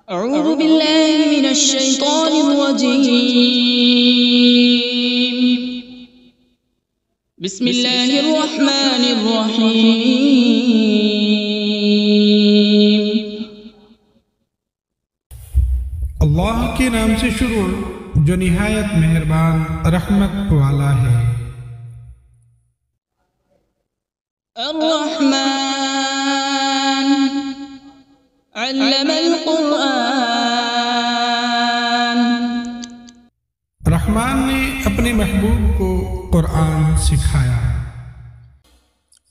أعوذ بالله من الشيطان الرجيم. بسم الله الرحمن الرحيم. اللہ کے نام سے شروع جو نہایت مہربان رحمت والا ہے۔ الرحمن علم القرآن. رحمان نے اپنے محبوب کو قرآن سکھایا۔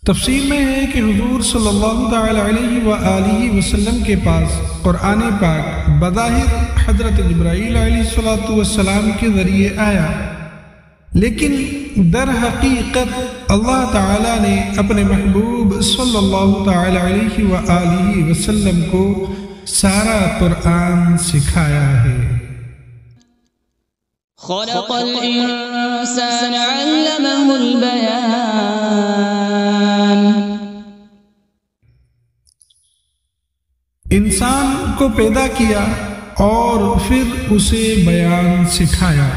تفسیر میں ہے کہ حضور صلی اللہ تعالی علیہ وآلہ وسلم کے پاس قرآن پاک بظاہر حضرت جبرائیل علیہ السلام کے ذریعے آیا، لیکن در حقیقت اللہ تعالی نے اپنے محبوب صلی اللہ تعالی علیہ وآلہ وسلم کو سارا قرآن سکھایا ہے۔ خلق الإنسان علمه البيان. انسان کو پیدا کیا اور پھر اسے بیان سکھایا۔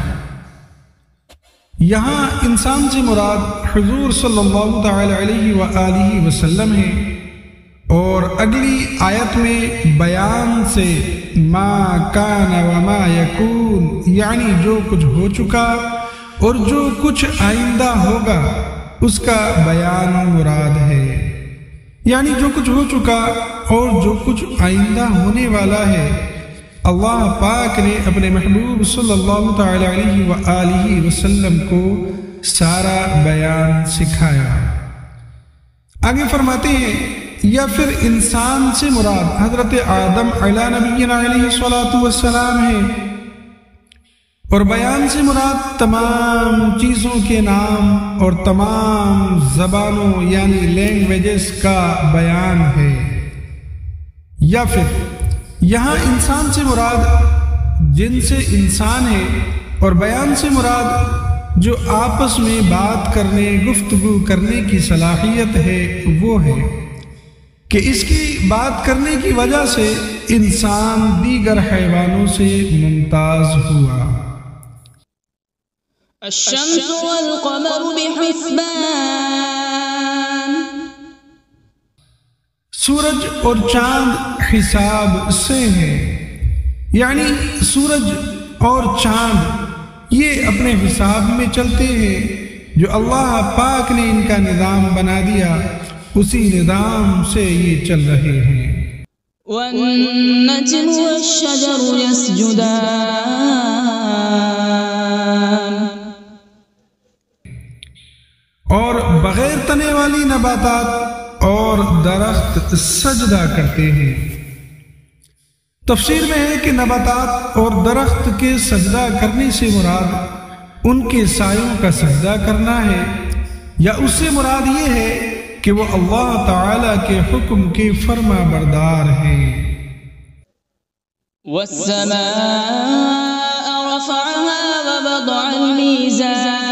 یہاں انسان سے مراد حضور صلی اللہ تعالی علیہ وآلہ وسلم ہے، اور اگلی آیت میں بیان سے ما کان وما یکون، یعنی جو کچھ ہو چکا اور جو کچھ آئندہ ہوگا اس کا بیان مراد ہے۔ یعنی جو کچھ ہو چکا اور جو کچھ آئندہ ہونے والا ہے، اللہ پاک نے اپنے محبوب صلی اللہ تعالی علیہ وآلہ وسلم کو سارا بیان سکھایا۔ آگے فرماتے ہیں یا پھر انسان سے مراد حضرت آدم علیہ نبینا علیہ السلام ہے، اور بیان سے مراد تمام چیزوں کے نام اور تمام زبانوں یعنی لینگویجز کا بیان ہے۔ یا پھر یہاں انسان سے مراد جن سے انسان ہے، اور بیان سے مراد جو آپس میں بات کرنے گفتگو کرنے کی صلاحیت ہے وہ ہے کہ اس کی بات کرنے کی وجہ سے انسان دیگر حیوانوں سے ممتاز ہوا۔ الشمس والقمر بحسبان. سورج اور چاند حساب سے ہے، یعنی سورج اور چاند یہ اپنے حساب میں چلتے ہیں، جو اللہ پاک نے ان کا نظام بنا دیا، اسی نظام سے یہ چل رہے ہیں۔ والنجم والشجر يسجدان. اور بغیر تنے والی نباتات اور درخت سجدہ کرتے ہیں۔ تفسیر میں ہے کہ نباتات اور درخت کے سجدہ کرنے سے مراد ان کے سایوں کا سجدہ کرنا ہے، یا اس سے مراد یہ ہے کہ وہ اللہ تعالی کے حکم کے فرما بردار ہیں۔ والسماء رفعها ووضع الميزان.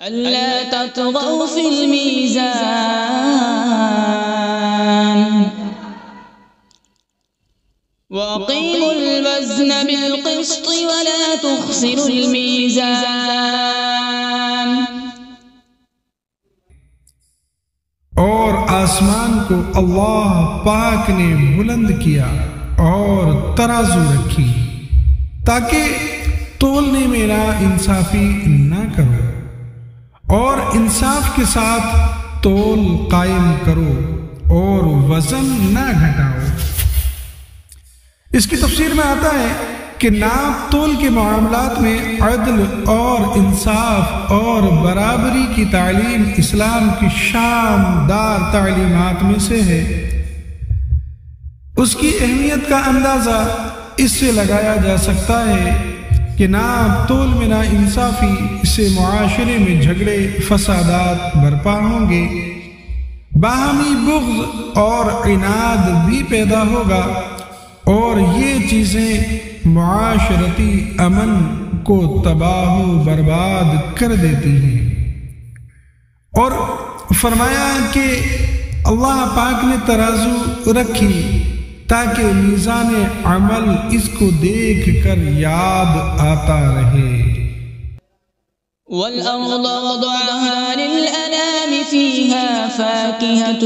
ألا تطغوا في الميزان وأقيموا الوزن بالقسط ولا تخسروا الميزان. اور آسمان کو اللہ پاک نے بلند کیا اور ترازو رکھی تاکہ تولنے میں نا انصافی نہ کرو، اور انصاف کے ساتھ تول قائم کرو اور وزن نہ گھٹاؤ۔ اس کی تفسیر میں آتا ہے کہ ناپ تول کے معاملات میں عدل اور انصاف اور برابری کی تعلیم اسلام کی شاندار تعلیمات میں سے ہے۔ اس کی اہمیت کا اندازہ اس سے لگایا جا سکتا ہے کہ ناپ تول میں نا انصافی سے معاشرے میں جھگڑے فسادات برپا ہوں گے، باہمی بغض اور عناد بھی پیدا ہوگا، اور یہ چیزیں معاشرتی امن کو تباہ و برباد کر دیتی ہیں۔ اور فرمایا کہ اللہ پاک نے ترازو رکھی تاکہ میزان عمل اس کو دیکھ کر یاد آتا رہے۔ وَالْأَرْضَ وَضَعَهَا لِلْأَنَامِ فِيهَا فَاكِهَةٌ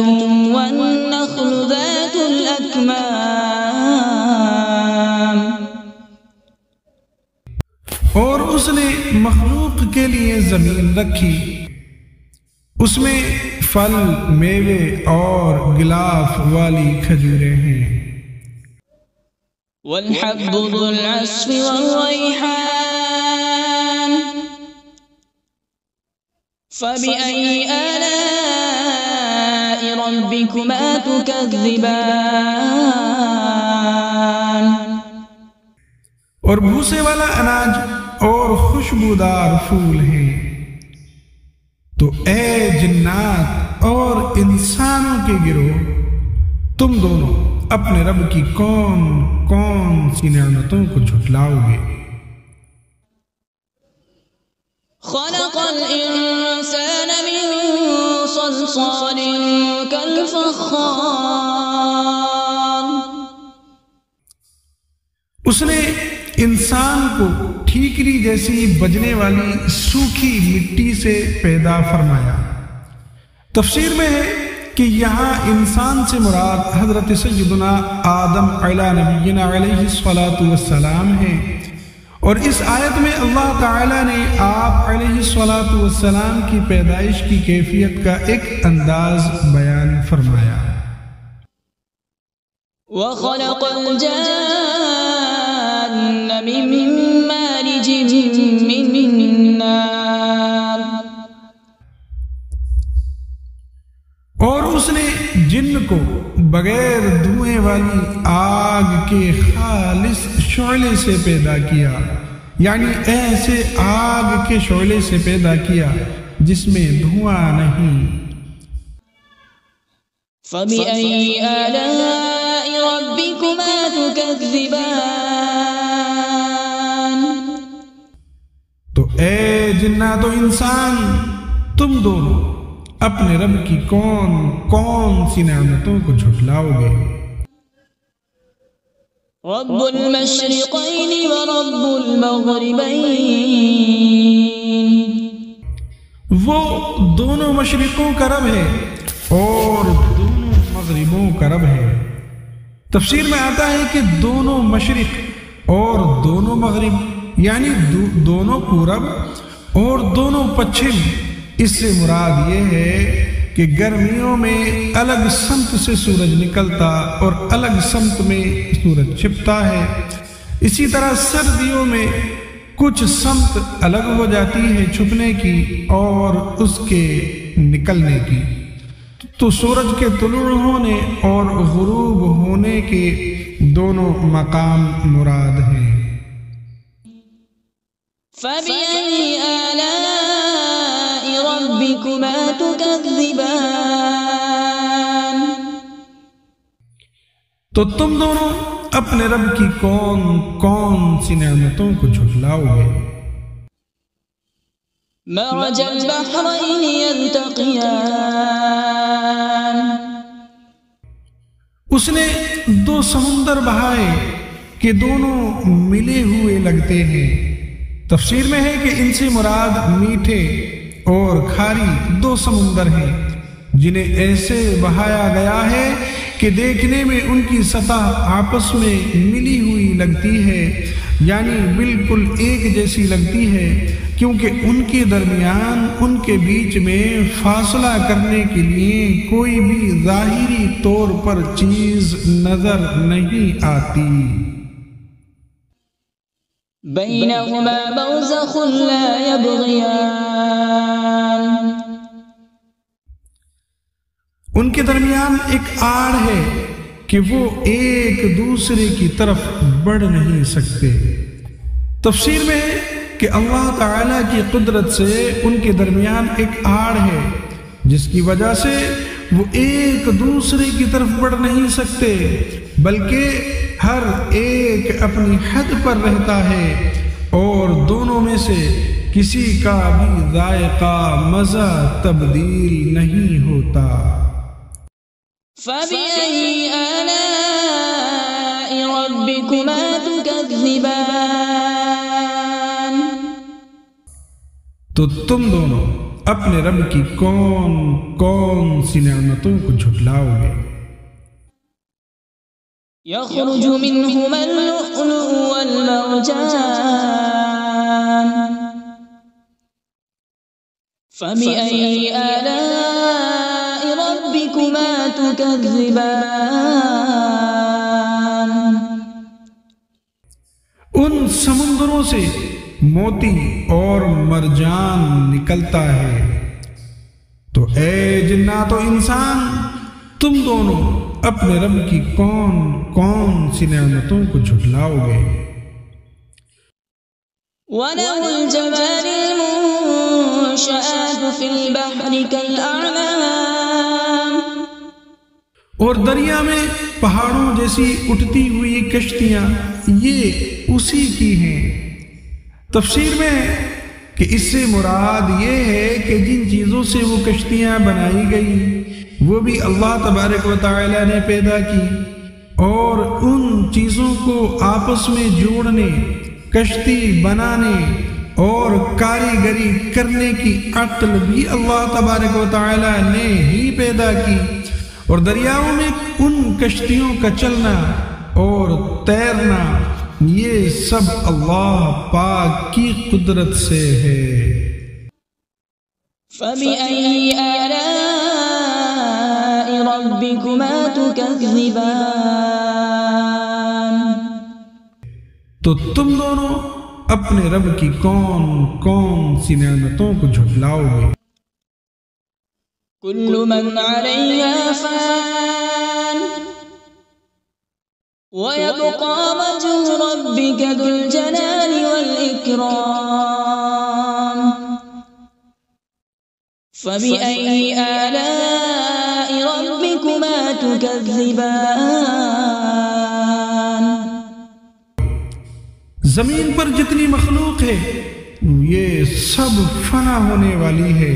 وَالنَّخْلُ ذَاتُ الْأَكْمَامِ، اور اس نے مخلوق کے لیے زمین رکھی، اس میں پھل، میوے اور غلاف والی کھجوریں ہیں۔ وَالْحَبُّ ذُو الْعَصْفِ وَالرَّيْحَانُ فَبِأَيِّ آلَاءِ رَبِّكُمَا تُكَذِّبَانِ، اور بھوسے والا اناج اور خوشبودار پھول ہیں۔ تو اے جنات اور انسانوں کے گروہ، تم دونوں اپنے رب کی کون کون سی نعمتوں کو جھٹلاؤ گے؟ خلق الانسان من صلصال كالفخار، اس نے انسان کو ٹھیکری جیسی بجنے والی سوکھی مٹی سے پیدا فرمایا۔ تفسیر میں ہے کہ یہاں انسان سے مراد حضرت سیدنا آدم علیہ نبینا علیہ السلام ہے، اور اس آیت میں اللہ تعالیٰ نے آپ علیہ السلام کی پیدائش کی کیفیت کا ایک انداز بیان فرمایا۔ وَخَلَقَ الْجَانَّ مِن مَّارِجٍ مِّن نَّارٍ، اور اس نے جن کو بغیر دھوئیں والی آگ کے خالص شعلے سے پیدا کیا، یعنی ایسے آگ کے شعلے سے پیدا کیا جس میں دھواں نہیں۔ فَبِأَيِّ آلَاءِ رَبِّكُمَا تُكَذِّبَانِ، تو اے جنات و انسان، تم دونوں اپنے رب کی کون کون سی نعمتوں کو جھٹلاؤ گے؟ رب المشرقین ورب المغربین، وہ دونوں مشرقوں کا رب ہے اور دونوں مغربوں کا رب ہے۔ تفسیر میں آتا ہے کہ دونوں مشرق اور دونوں مغرب، یعنی دونوں پورب اور دونوں پچھم، اس سے مراد یہ ہے کہ گرمیوں میں الگ سمت سے سورج نکلتا اور الگ سمت میں سورج چھپتا ہے، اسی طرح سردیوں میں کچھ سمت الگ ہو جاتی ہے چھپنے کی اور اس کے نکلنے کی۔ تو سورج کے طلوع ہونے اور غروب ہونے کے دونوں مقام مراد ہیں۔ فَبِأَيِّ آلَاءِ رَبِّكُمَا تُكَذِّبَانِ، تو تم دونوں اپنے رب کی کون کون سی نعمتوں کو جھٹلاؤ گے؟ مَرَجَ الْبَحْرَيْنِ يَلْتَقِيَانِ، اس نے دو سمندر بہائے کہ دونوں ملے ہوئے لگتے ہیں۔ تفسیر میں ہے کہ ان سے مراد میٹھے اور کھاری دو سمندر ہیں جنہیں ایسے بہایا گیا ہے کہ دیکھنے میں ان کی سطح آپس میں ملی ہوئی لگتی ہے، یعنی بالکل ایک جیسی لگتی ہے، کیونکہ ان کے درمیان ان کے بیچ میں فاصلہ کرنے کے لیے کوئی بھی ظاہری طور پر چیز نظر نہیں آتی۔ بَيْنَهُمَا بَرْزَخٌ لَا يَبْغِيَانِ، ان کے درمیان ایک آڑ ہے کہ وہ ایک دوسرے کی طرف بڑھ نہیں سکتے۔ تفسیر میں ہے کہ اللہ تعالیٰ کی قدرت سے ان کے درمیان ایک آڑ ہے جس کی وجہ سے وہ ایک دوسرے کی طرف بڑھ نہیں سکتے، بلکہ ہر ایک اپنی حد پر رہتا ہے اور دونوں میں سے کسی کا بھی ذائقہ مزہ تبدیل نہیں ہوتا۔ فبأي آلاء ربكما تكذبان؟ تو تم دونوں اپنے رب کی کون کون سی نعمتوں کو جھٹلاؤ گے؟ يخرج منهما اللؤلؤ والمرجان فبأي آلاء ربكما تكذبان؟ ان سمندروں سے موتی اور مرجان نکلتا ہے، تو اے جنات و انسان، تم دونوں اپنے رب کی کون کون سی نعمتوں کو جھٹلاؤ گے؟ وَلَهُ الْجَوَارِ الْمُنشَآتُ فِي الْبَحْرِ كَالْأَعْلَامِ، اور دریا میں پہاڑوں جیسی اٹھتی ہوئی کشتیاں یہ اسی کی ہیں۔ تفسیر میں ہے کہ اس سے مراد یہ ہے کہ جن چیزوں سے وہ کشتیاں بنائی گئی وہ بھی اللہ تبارک و تعالی نے پیدا کی، اور ان چیزوں کو آپس میں جوڑنے، کشتی بنانے اور کاریگری کرنے کی عقل بھی اللہ تبارک و تعالی نے ہی پیدا کی، اور دریاؤں میں ان کشتیوں کا چلنا اور تیرنا یہ سب اللہ پاک کی قدرت سے ہے۔ فَبِأَيِّ آلَاءِ رَبِّكُمَا تُكَذِّبَانِ؟ تو تم دونوں اپنے رب کی کون کون سی نعمتوں کو جھٹلاؤ گے؟ كل من عليها فان ويبقى وجه ربك ذو الجلال والإكرام فبأي آلاء ربكما تكذبان؟ زمین پر جتنی مخلوق ہے یہ سب فنا ہونے والی ہے،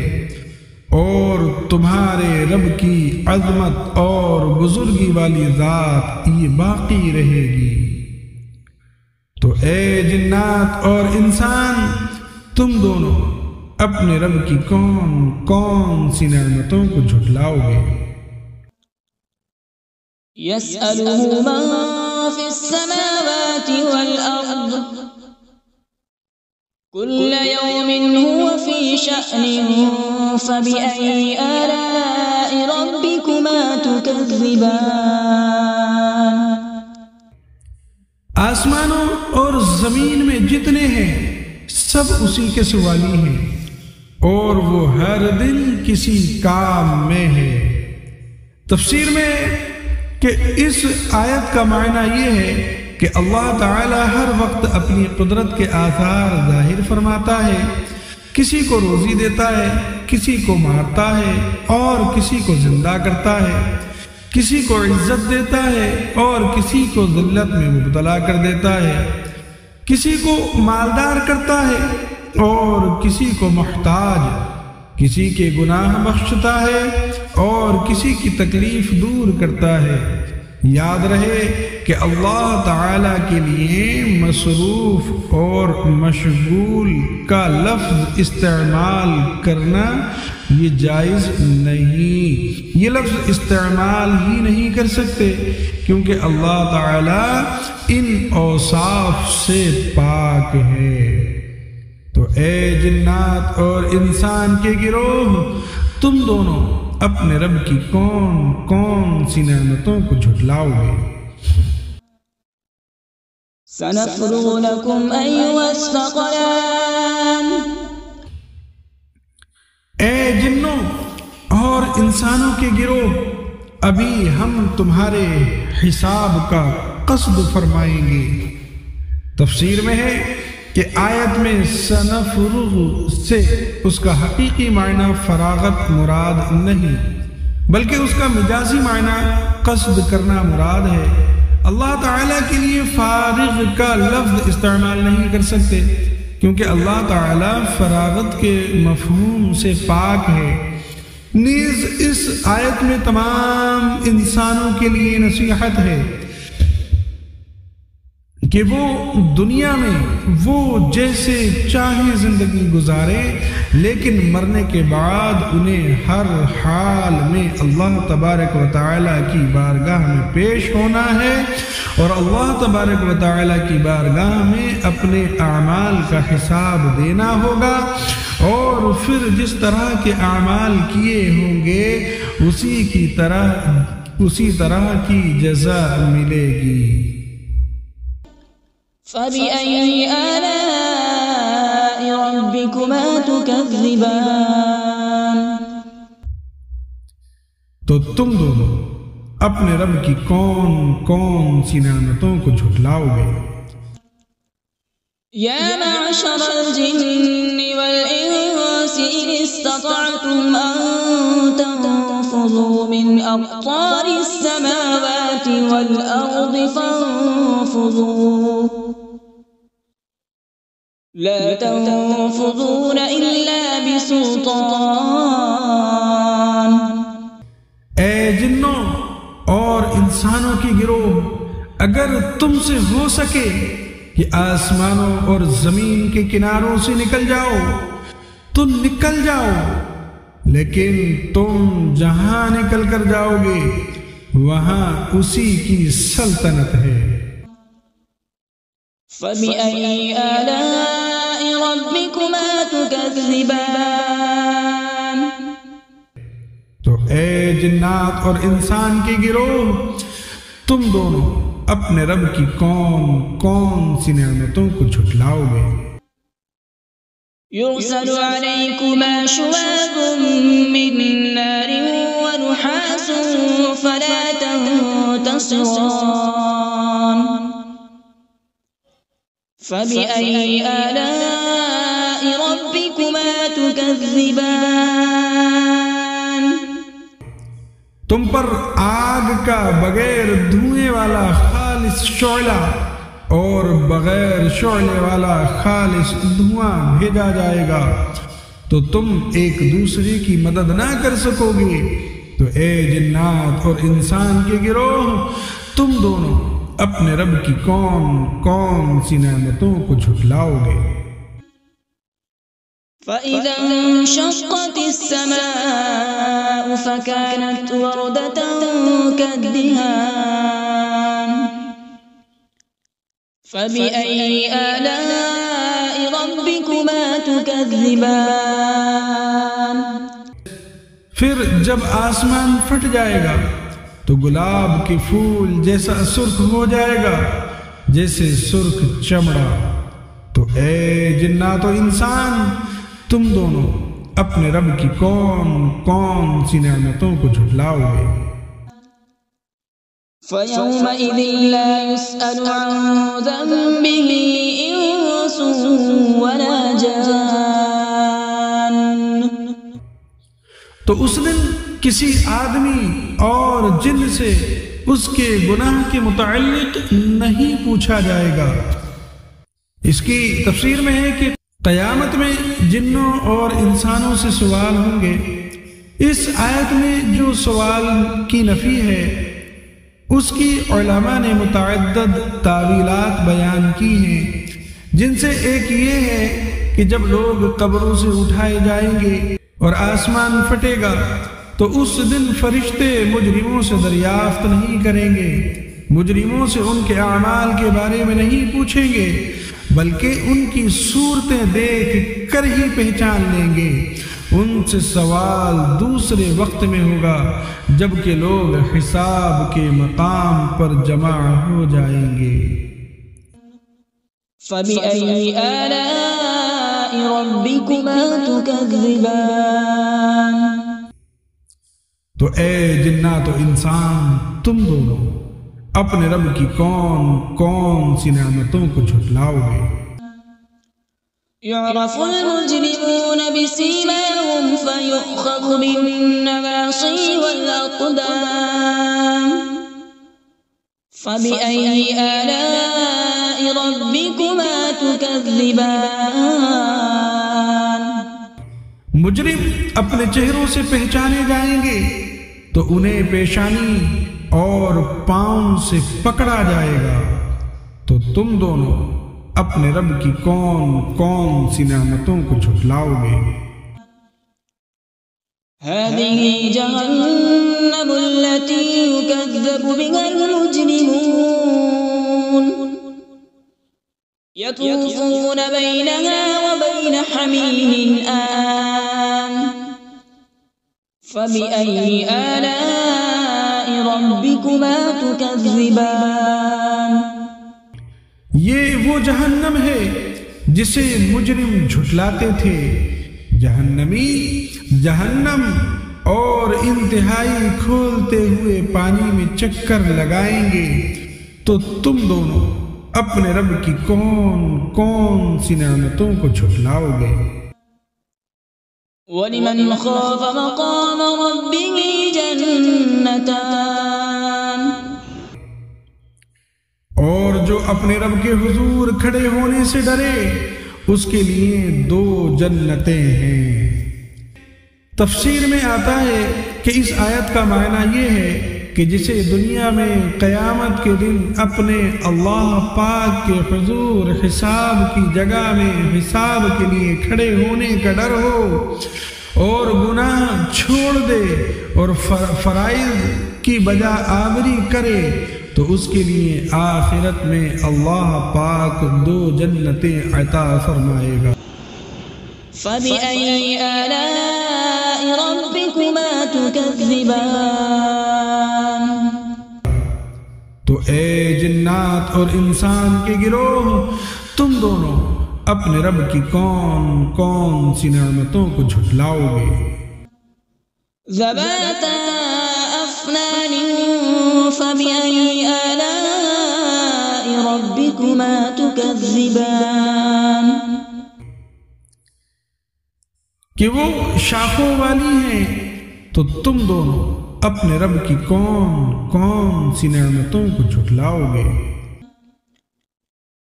اور تمہارے رب کی عظمت اور بزرگی والی ذات یہ باقی رہے گی۔ تو اے جنات اور انسان، تم دونوں اپنے رب کی کون کون سی نعمتوں کو جھٹلاؤ گے؟ يسأله من في السماوات والأرض كل يوم هو في شأن فبأي آلاء ربكما تكذبان؟ آسمانوں اور زمین میں جتنے ہیں سب اسی کے سوالی ہیں، اور وہ ہر دن کسی کام میں ہے۔ تفسیر میں کہ اس آیت کا معنی یہ ہے کہ اللہ تعالی ہر وقت اپنی قدرت کے آثار ظاہر فرماتا ہے، کسی کو روزی دیتا ہے، کسی کو مارتا ہے اور کسی کو زندہ کرتا ہے، کسی کو عزت دیتا ہے اور کسی کو ذلت میں مبتلا کر دیتا ہے، کسی کو مالدار کرتا ہے اور کسی کو محتاج، کسی کے گناہ بخشتا ہے اور کسی کی تکلیف دور کرتا ہے۔ یاد رہے کہ اللہ تعالی کے لیے مصروف اور مشغول کا لفظ استعمال کرنا یہ جائز نہیں، یہ لفظ استعمال ہی نہیں کر سکتے کیونکہ اللہ تعالی ان اوصاف سے پاک ہے۔ تو اے جنات اور انسان کے گروہ، تم دونوں اپنے رب کی کون کون سی نعمتوں کو جھٹلاؤ گے؟ سنفرغ لكم أيها الثقلان۔ اے جنوں اور انسانوں کے گروہ، ابھی ہم تمہارے حساب کا قصد فرمائیں گے۔ تفسیر میں ہے کہ آیت میں سنفرغ سے اس کا حقیقی معنی فراغت مراد نہیں، بلکہ اس کا مجازی معنی قصد کرنا مراد ہے۔ اللہ تعالیٰ کے لیے فارغ کا لفظ استعمال نہیں کر سکتے کیونکہ اللہ تعالیٰ فراغت کے مفہوم سے پاک ہے، نیز اس آیت میں تمام انسانوں کے لیے نصیحت ہے کہ وہ دنیا میں وہ جیسے چاہیں زندگی گزارے، لیکن مرنے کے بعد انہیں ہر حال میں اللہ تبارک و تعالیٰ کی بارگاہ میں پیش ہونا ہے، اور اللہ تبارک و تعالیٰ کی بارگاہ میں اپنے اعمال کا حساب دینا ہوگا، اور پھر جس طرح کے اعمال کیے ہوں گے اسی طرح کی جزا ملے گی۔ فَبِأَيِّ آلَاءِ رَبِّكُمَا تُكَذِّبَانِ؟ تو تم دونوں اپنے رب کی کون کون سی نعمتوں کو جھٹلاؤ گے؟ یا معشر الجن والانس ان استطعتم ان تنفذوا من اقطار السماوات والارض فانفذوا لا تنفذون الا بسلطان۔ اے جنوں اور انسانوں کی گروہ، اگر تم سے ہو سکے کہ آسمانوں اور زمین کے کناروں سے نکل جاؤ تو نکل جاؤ، لیکن تم جہاں نکل کر جاؤ گے وہاں اسی کی سلطنت ہے۔ فَبِأَيِّ آلَاءِ رَبِّكُمَا تُكَذِّبَانِ؟ تو اے جنات اور انسان کے گروہ، تم دونوں اپنے رب کی کون کون سی نعمتوں کو جھٹلاؤ گے؟ يُرْسَلُ عَلَيْكُمَا شُوَاظٌ مِّن نَّارٍ وَنُحَاسٌ فَلَا تَنتَصِرَانِ۔ فَبِأَيِّ آلَاءِ رَبِّكُمَا تُكَذِّبَانِ؟ تم پر آگ کا بغیر دھوئیں والا خالص شعلہ اور بغیر شعلے والا خالص دھواں بھیجا جائے گا، تو تم ایک دوسرے کی مدد نہ کر سکو گے۔ تو اے جنات اور انسان کے گروہ، تم دونوں اپنے رب کی کون کون سی نعمتوں کو جھٹلاؤ گے؟ فَإِذَا انشَقَّتِ السَّمَاءُ فَكَانَتْ وَرْدَةً كَالدِّهَانِ۔ فَبِأَيِّ آلَاءِ رَبِّكُمَا تُكَذِّبَانِ؟ پھر جب آسمان پھٹ جائے گا تو گلاب کے پھول جیسا سرخ ہو جائے گا جیسے سرخ چمڑا۔ تو اے جنات و انسان، تم دونوں اپنے رب کی کون کون سی نعمتوں کو جھٹلاؤ گے؟ فَيَوْمَئِذٍ لَا يُسْأَلُ عَن ذَنبِهِ إِنسٌ وَلَا جَانٌّ۔ تو اس دن کسی آدمی اور جن سے اس کے گناہ کے متعلق نہیں پوچھا جائے گا۔ اس کی تفسیر میں ہے کہ قیامت میں جنوں اور انسانوں سے سوال ہوں گے۔ اس آیت میں جو سوال کی نفی ہے اس کی علماء نے متعدد تعویلات بیان کی ہیں، جن سے ایک یہ ہے کہ جب لوگ قبروں سے اٹھائے جائیں گے اور آسمان پھٹے گا تو اس دن فرشتے مجرموں سے دریافت نہیں کریں گے، مجرموں سے ان کے اعمال کے بارے میں نہیں پوچھیں گے، بلکہ ان کی صورتیں دیکھ کر ہی پہچان لیں گے۔ ان سے سوال دوسرے وقت میں ہوگا جبکہ لوگ حساب کے مقام پر جمع ہو جائیں گے۔ فَبِأَيِّ آلَاءِ رَبِّكُمَا تُكَذِّبَانِ؟ تو اے جنات و انسان، تم دونوں اپنے رب کی کون کون سی نعمتوں کو جھٹلاؤ گے؟ يُعْرَفُ الْمُجْرِمُونَ بِسِيمَاهُمْ فَيُؤْخَذُ بِالنَّوَاصِي وَالْأَقْدَامِ فَبِأَيِّ آلَاءِ رَبِّكُمَا تُكَذِّبَانِ؟ مجرم اپنے چہروں سے پہچانے جائیں گے تو انہیں پیشانی اور پاؤں سے پکڑا جائے گا، تو تم دونوں اپنے رب کی کون کون سی نعمتوں کو جھٹلاؤ گے؟ هذه جهنم التي يكذب بها المجرمون يطوفون بينها وبين حميم آن فبأي آلاء ربكما تكذبان۔ یہ وہ جہنم ہے جسے مجرم جھٹلاتے تھے۔ جہنمی جہنم اور انتہائی کھولتے ہوئے پانی میں چکر لگائیں گے، تو تم دونوں اپنے رب کی کون کون سی نعمتوں کو جھٹلاؤ گے؟ وَلِمَنْ خَافَ مَقَامَ رَبِّهِ جَنَّتَانِ، اور جو اپنے رب کے حضور کھڑے ہونے سے ڈرے اس کے لیے 2 جنتیں ہیں۔ تفسیر میں آتا ہے کہ اس آیت کا معنی یہ ہے کہ جسے دنیا میں قیامت کے دن اپنے اللہ پاک کے حضور حساب کی جگہ میں حساب کے لیے کھڑے ہونے کا ڈر ہو اور گناہ چھوڑ دے اور فرائض کی بجا آوری کرے، تو اس کے لیے آخرت میں اللہ پاک 2 جنتیں عطا فرمائے گا۔ فَبِأَيِّ آلَاءِ رَبِّكُمَا تُكَذِّبَانِ۔ تو اے جنات اور انسان کے گروہ، تم دونوں اپنے رب کی کون کون سی نعمتوں کو جھٹلاؤ گے؟ ذَوَاتَا أَفْنَانٍ فَبِأَيِّ آلَاءِ رَبِّكُمَا تُكَذِّبَانِ۔ کہ وہ شاخوں والی ہیں، تو تم دونوں اپنے رب کی کون کون سی نعمتوں کو جھٹلاؤ گے؟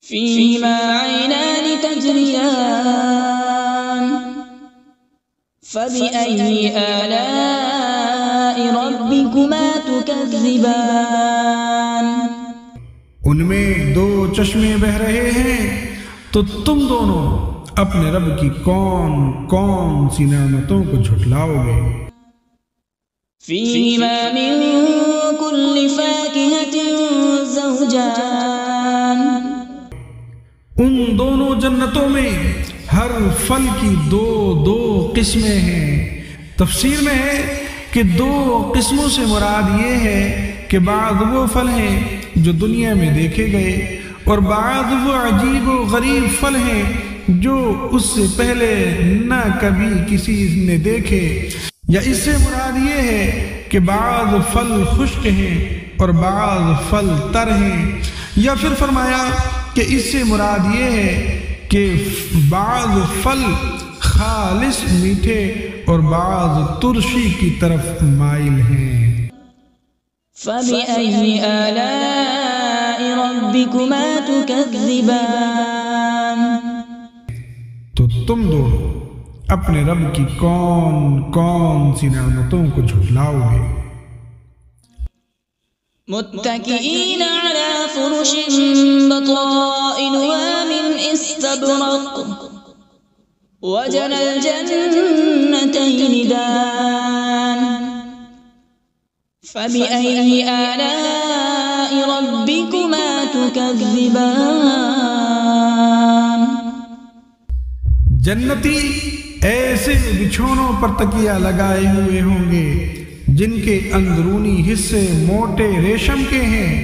فِيهِمَا عَيْنَانِ تَجْرِيَانِ فَبِأَيِّ آلَاءِ رَبِّكُمَا تُكَذِّبَانِ۔ ان میں 2 چشمے بہ رہے ہیں، تو تم دونوں اپنے رب کی کون کون سی نعمتوں کو جھٹلاؤ گے؟ فِيهِمَا مِن كُلِّ فَاكِهَةٍ زَوْجَانِ۔ ان دونوں جنتوں میں ہر پھل کی 2 قسمیں ہیں۔ تفسیر میں ہے کہ 2 قسموں سے مراد یہ ہے کہ بعض وہ پھل ہیں جو دنیا میں دیکھے گئے، اور بعض وہ عجیب و غریب پھل ہیں جو اس سے پہلے نہ کبھی کسی نے دیکھے، یا اس سے مراد یہ ہے کہ بعض پھل خشک ہیں اور بعض پھل تر ہیں، یا پھر فرمایا کہ اس سے مراد یہ ہے کہ بعض پھل خالص میٹھے اور بعض ترشی کی طرف مائل ہیں۔ فَبِأَيِّ آلَاءِ رَبِّكُمَا تُكَذِّبَانِ۔ تو تم دونوں اپنے رب کی کون کون سی نعمتوں کو جھٹلاؤ گے؟ متكئين على فرش بطائنها من استبرق وجنى الجنتين دان فبأي آلاء ربكما تكذبان۔ جنتی ایسے بچھونوں پر تکیہ لگائے ہوئے ہوں گے جن کے اندرونی حصے موٹے ریشم کے ہیں،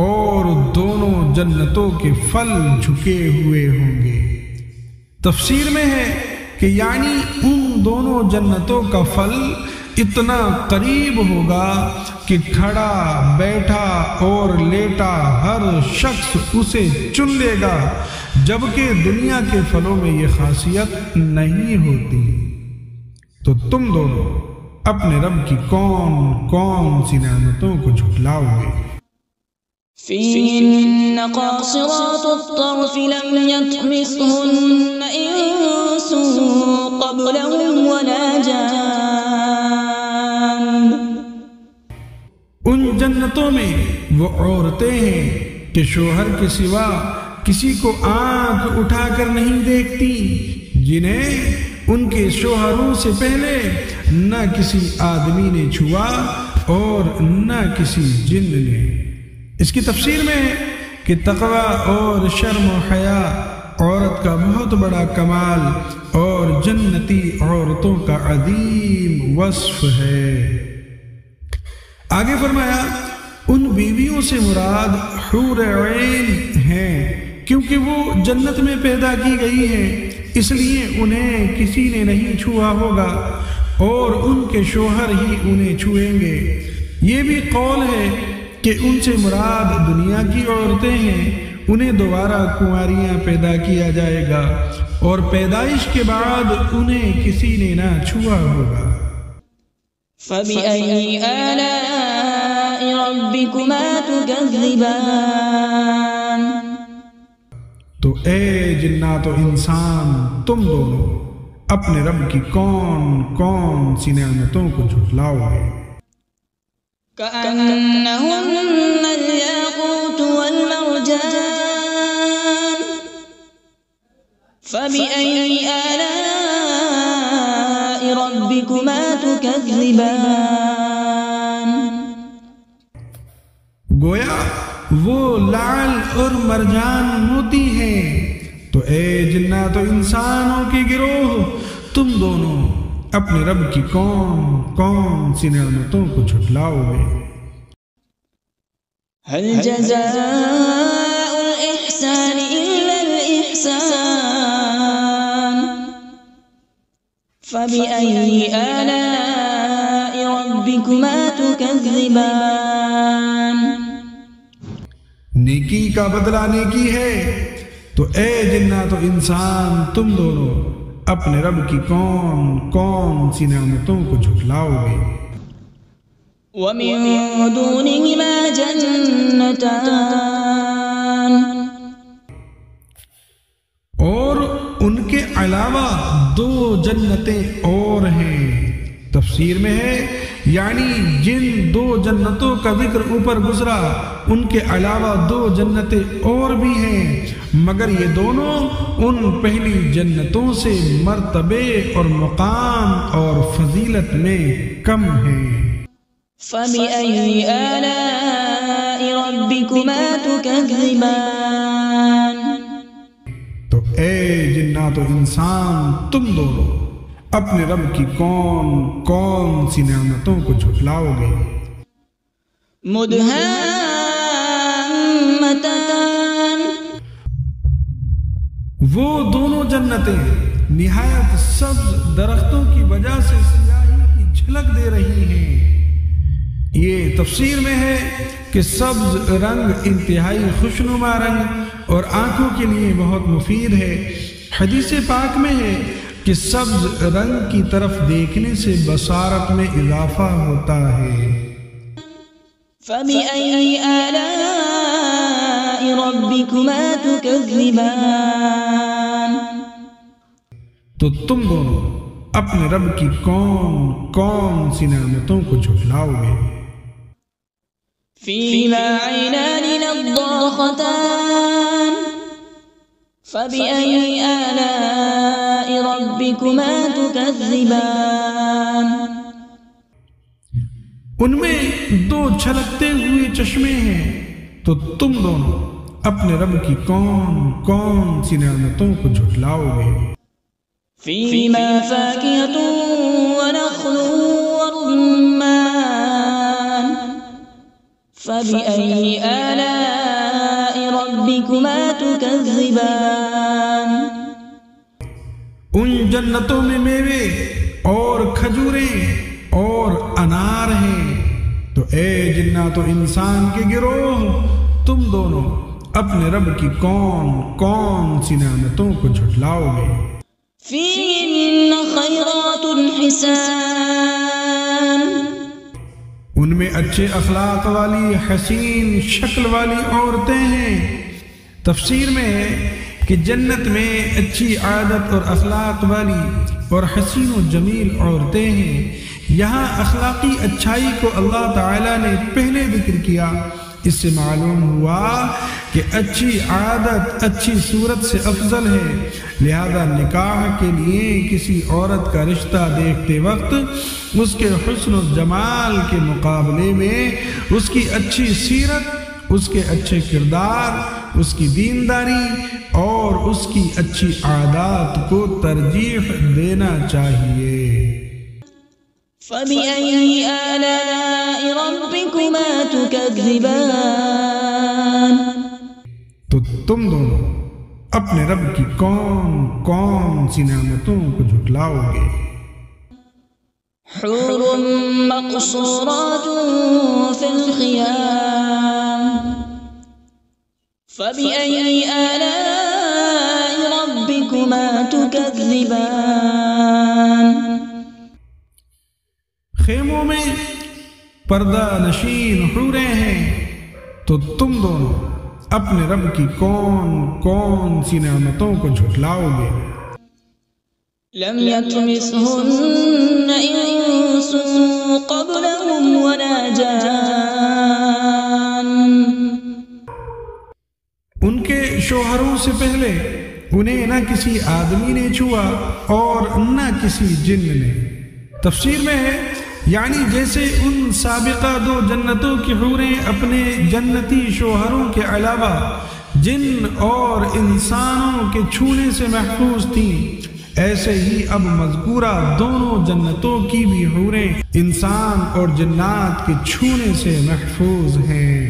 اور دونوں جنتوں کے پھل جھکے ہوئے ہوں گے۔ تفسیر میں ہے کہ یعنی ان دونوں جنتوں کا پھل اتنا قریب ہوگا کہ کھڑا، بیٹھا اور لیٹا ہر شخص اسے چن لے گا، جبکہ دنیا کے پھلوں میں یہ خاصیت نہیں ہوتی۔ تو تم دونوں اپنے رب کی کون کون سی نعمتوں کو جھٹلاؤ گے؟ فيهن قاصرات الطرف لم يطمثهن إنس قبلهم ولا جان. ان جنتوں میں وہ عورتیں ہیں کہ شوہر کے سوا کسی کو آنکھ اٹھا کر نہیں دیکھتی، جنہیں ان کے شوہروں سے پہلے نہ کسی آدمی نے چھوا اور نہ کسی جن نے. اس کی تفسیر میں ہے کہ تقوی اور شرم و حیا عورت کا بہت بڑا کمال اور جنتی عورتوں کا عظیم وصف ہے. آگے فرمایا ان بیویوں سے مراد حور عین ہیں، کیونکہ وہ جنت میں پیدا کی گئی ہیں، اس لیے انہیں کسی نے نہیں چھوا ہوگا اور ان کے شوہر ہی انہیں چھوئیں گے. یہ بھی قول ہے کہ ان سے مراد دنیا کی عورتیں ہیں، انہیں دوبارہ کنواریاں پیدا کیا جائے گا اور پیدائش کے بعد انہیں کسی نے نہ چھوا ہوگا. فَبِأَيِّ آلَاءِ رَبِّكُمَا تُكَذِّبَانِ. تو اے جنات و انسان، تم دونوں اپنے رب کی کون کون سی نعمتوں کو جھٹلاؤ گے؟ كأنهن الياقوت والمرجان. فبأي آلاء ربكما تكذبان. گویا وہ لعل اور مرجان موتی ہیں. تو اے جنات و انسانوں کے گروہ، تم دونوں اپنے رب کی کون کون سی نعمتوں کو جھٹلاؤ گے؟ هل جزاء الإحسان إلا الإحسان. فبأي آلاء ربكما تكذبان. نیکی کا بدلہ نیکی ہے. تو اے جنات و انسان، تم دونوں اپنے رب کی کون کون سی نعمتوں کو جھٹلاؤ گے؟ ومن دونهما جنتان. اور ان کے علاوہ دو جنتیں اور ہیں. تفسیر میں ہے یعنی جن دو جنتوں کا ذکر اوپر گزرا ان کے علاوہ دو جنتیں اور بھی ہیں، مگر یہ دونوں ان پہلی جنتوں سے مرتبے اور مقام اور فضیلت میں کم ہیں. فبأي آلاء ربكما تكذبان. تو اے جنات و انسان، تم دونوں اپنے رب کی کون کون سی نعمتوں کو جھٹلاؤ گے؟ مدهامتان. وہ دونوں جنتیں نہایت سبز درختوں کی وجہ سے سیاہی کی جھلک دے رہی ہیں. یہ تفسیر میں ہے کہ سبز رنگ انتہائی خوشنما رنگ اور آنکھوں کے لیے بہت مفید ہے. حدیث پاک میں ہے کہ سبز رنگ کی طرف دیکھنے سے بصارت میں اضافہ ہوتا ہے. فبأي آلاء ربكما تكذبان. تو تم دونوں اپنے رب کی کون کون سی نعمتوں کو جھٹلاؤ گے؟ فيهما عينان نضاختان. فبأي آلاء ربكما تكذبان. ان میں دو چھلکتے ہوئے چشمے ہیں. تو تم دونوں اپنے رب کی کون کون سی نعمتوں کو جھٹلاؤ گے؟ فيهما فاكهة ونخل ورمان. فبأي آلاء ربكما تكذبان. ان جنتوں میں میوے اور کھجوریں اور انار ہیں. تو اے جنات و انسان کے گروہ، تم دونوں اپنے رب کی کون کون سی نعمتوں کو جھٹلاؤ گے؟ فيهن خيرات حسان. ان ان میں اچھے اخلاق والی حسین شکل والی عورتیں ہیں۔ تفسیر میں ہے کہ جنت میں اچھی عادت اور اخلاق والی اور حسین و جمیل عورتیں ہیں۔ یہاں اخلاقی اچھائی کو اللہ تعالیٰ نے پہلے ذکر کیا۔ اس سے معلوم ہوا کہ اچھی عادت اچھی صورت سے افضل ہے، لہذا نکاح کے لیے کسی عورت کا رشتہ دیکھتے وقت اس کے حسن و جمال کے مقابلے میں اس کی اچھی سیرت، اس کے اچھے کردار، اس کی دینداری اور اس کی اچھی عادات کو ترجیح دینا چاہیے۔ فَبِأَيِّ آلَاءِ رَبِّكُمَا تُكَذِّبَانِ، تو تم دونوں اپنے رب کی کون کون سی نعمتوں کو جھٹلاؤ گے؟ حور مقصورات فی الخیام، فَبِأَيِّ آلَاءِ رَبِّكُمَا تُكَذِّبَانِ، خیموں میں پردہ نشین حوریں ہیں، تو تم دونوں اپنے رب کی کون کون سی نعمتوں کو جھٹلاؤ گے؟ لم يطمثهن انس قبلهم ولا جان، ان کے شوہروں سے پہلے انہیں نہ کسی آدمی نے چھوا اور نہ کسی جن نے۔ تفسیر میں ہے یعنی جیسے ان سابقہ دو جنتوں کی حوریں اپنے جنتی شوہروں کے علاوہ جن اور انسانوں کے چھونے سے محفوظ تھیں، ایسے ہی اب مذکورہ دونوں جنتوں کی بھی حوریں انسان اور جنات کے چھونے سے محفوظ ہیں۔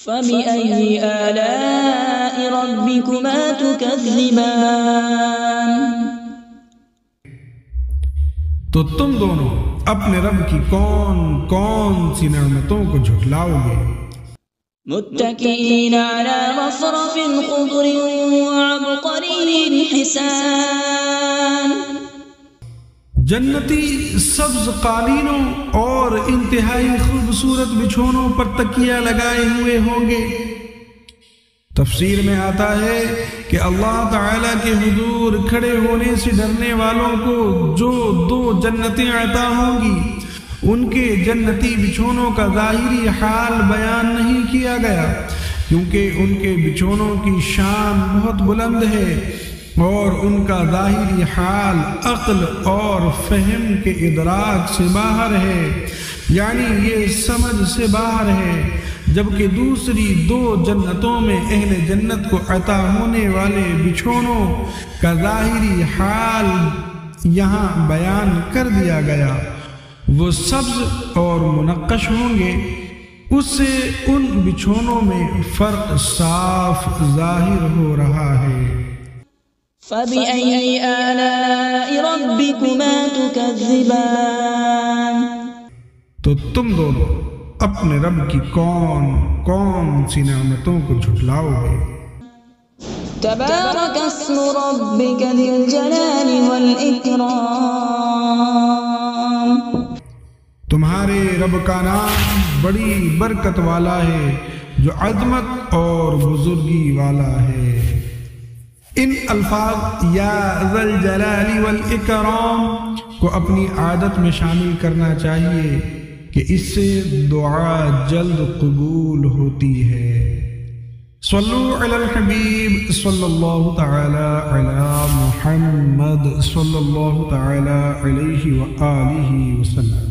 فَبِأَيِّ آلَاءِ رَبِّكُمَا تُكَذِّبَانِ، تو تم دونوں اپنے رب کی کون کون سی نعمتوں کو جھٹلاؤ گے؟ متكئين على رفرف خضر وعبقري حسان، جنتی سبز قالینوں اور انتہائی خوبصورت بچھونوں پر تکیہ لگائے ہوئے ہوں گے۔ تفسیر میں آتا ہے کہ اللہ تعالیٰ کے حضور کھڑے ہونے سے ڈرنے والوں کو جو دو جنتیں عطا ہوں گی، ان کے جنتی بچھونوں کا ظاہری حال بیان نہیں کیا گیا، کیونکہ ان کے بچھونوں کی شان بہت بلند ہے اور ان کا ظاہری حال عقل اور فہم کے ادراک سے باہر ہے، یعنی یہ سمجھ سے باہر ہے، جبکہ دوسری دو جنتوں میں اہل جنت کو عطا ہونے والے بچھونوں کا ظاہری حال یہاں بیان کر دیا گیا۔ وہ سبز اور منقش ہوں گے، اس سے ان بچھونوں میں فرق صاف ظاہر ہو رہا ہے۔ فَبِأَيِّ آلَاءِ رَبِّكُمَا تُكَذِّبَانِ، تو تم دونوں اپنے رب کی کون کون سی نعمتوں کو جھٹلاؤ گے؟ تبارک اسم ربک ذی الجلال والإکرام، تمہارے رب کا نام بڑی برکت والا ہے جو عظمت اور بزرگی والا ہے۔ ان الفاظ یا ذی الجلال والاکرام کو اپنی عادت میں شامل کرنا چاہیے کہ اس سے دعا جلد قبول ہوتی ہے۔ صلو علی الحبیب صلی اللہ تعالی علی محمد صلی اللہ تعالی علیہ وآلہ وسلم۔